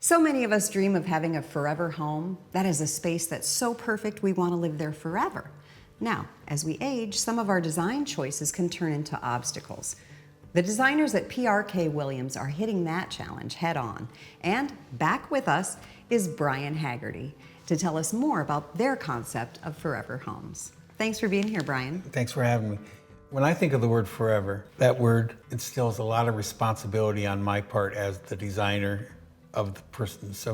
So many of us dream of having a forever home. That is a space that's so perfect we want to live there forever. Now, as we age, some of our design choices can turn into obstacles. The designers at PRK Williams are hitting that challenge head on. And back with us is Brian Hagerty to tell us more about their concept of forever homes. Thanks for being here, Brian. Thanks for having me. When I think of the word forever, that word instills a lot of responsibility on my part as the designer of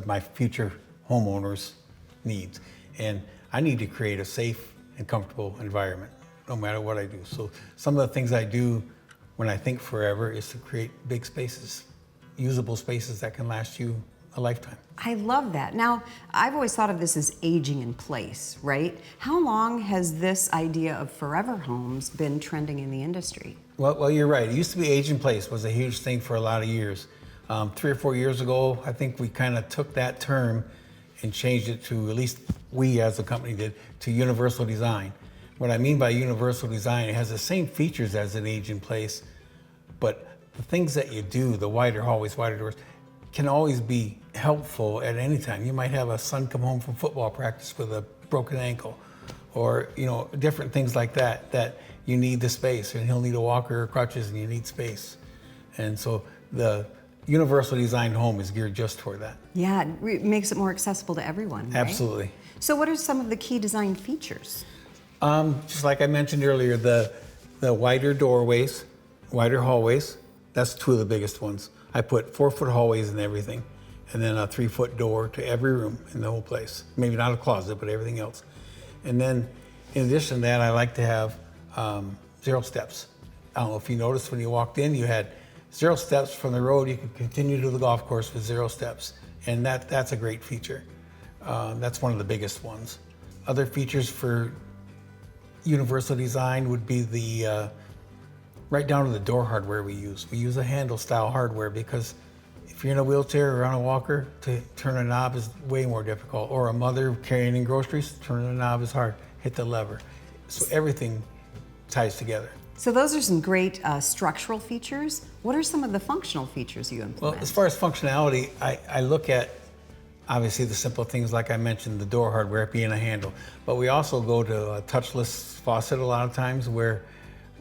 my future homeowners' needs. And I need to create a safe and comfortable environment, no matter what I do. So some of the things I do when I think forever is to create big spaces, usable spaces that can last you a lifetime. I love that. Now, I've always thought of this as aging in place, right? How long has this idea of forever homes been trending in the industry? Well, you're right. It used to be age in place was a huge thing for a lot of years. 3 or 4 years ago, I think we kind of took that term and changed it to, at least we as a company did, to universal design. What I mean by universal design, it has the same features as an age in place, but the things that you do, the wider hallways, wider doors, can always be helpful at any time. You might have a son come home from football practice with a broken ankle, or different things like that you need the space, and he'll need a walker or crutches and you need space. And so the universal designed home is geared just toward that. Yeah, it makes it more accessible to everyone, right? Absolutely. So what are some of the key design features? Just like I mentioned earlier, the wider doorways, wider hallways, that's two of the biggest ones. I put 4-foot hallways in everything, and then a 3-foot door to every room in the whole place. Maybe not a closet, but everything else. And then in addition to that, I like to have 0 steps. I don't know if you noticed when you walked in, you had 0 steps from the road. You could continue to the golf course with 0 steps. And that's a great feature. That's one of the biggest ones. Other features for universal design would be the right down to the door hardware we use. We use a handle style hardware because if you're in a wheelchair or on a walker, to turn a knob is way more difficult. Or a mother carrying in groceries, turning a knob is hard. Hit the lever. So everything ties together. So those are some great structural features. What are some of the functional features you implement? Well, as far as functionality, I look at obviously the simple things like I mentioned, the door hardware being a handle, but we also go to a touchless faucet a lot of times where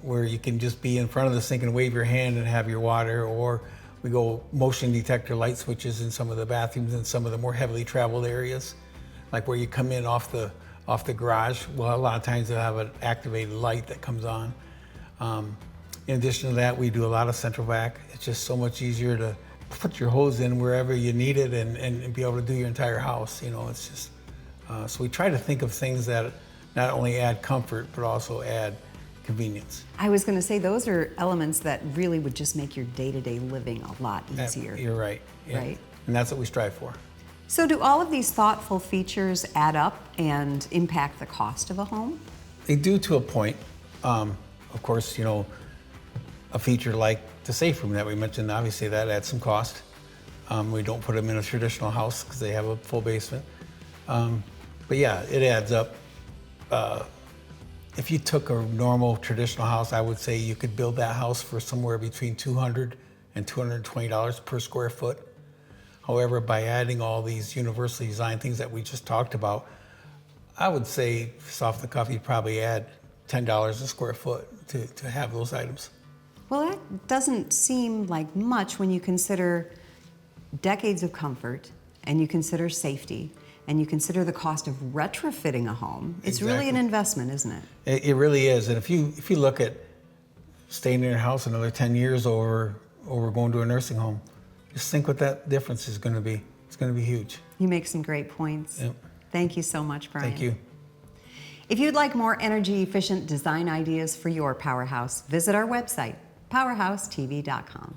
you can just be in front of the sink and wave your hand and have your water, or we go motion detector light switches in some of the bathrooms in some of the more heavily traveled areas, like where you come in off the garage. Well, a lot of times they'll have an activated light that comes on. In addition to that, we do a lot of central vac. It's just so much easier to put your hose in wherever you need it and be able to do your entire house. It's just, so we try to think of things that not only add comfort, but also add convenience. I was going to say those are elements that really would just make your day-to-day living a lot easier. You're right. Yeah. Right? And that's what we strive for. So do all of these thoughtful features add up and impact the cost of a home? They do to a point. Of course, a feature like the safe room that we mentioned, obviously that adds some cost. We don't put them in a traditional house because they have a full basement. But yeah, it adds up. If you took a normal traditional house, I would say you could build that house for somewhere between $200 and $220 per square foot. However, by adding all these universally designed things that we just talked about, I would say, just off the cuff, you'd probably add $10 a square foot to have those items. Well, that doesn't seem like much when you consider decades of comfort, and you consider safety, and you consider the cost of retrofitting a home. It's really an investment, isn't it? It really is. And if you look at staying in your house another 10 years or going to a nursing home, just think what that difference is going to be. It's going to be huge. You make some great points. Yep. Thank you so much, Brian. Thank you. If you'd like more energy-efficient design ideas for your PowerHouse, visit our website, powerhousetv.com.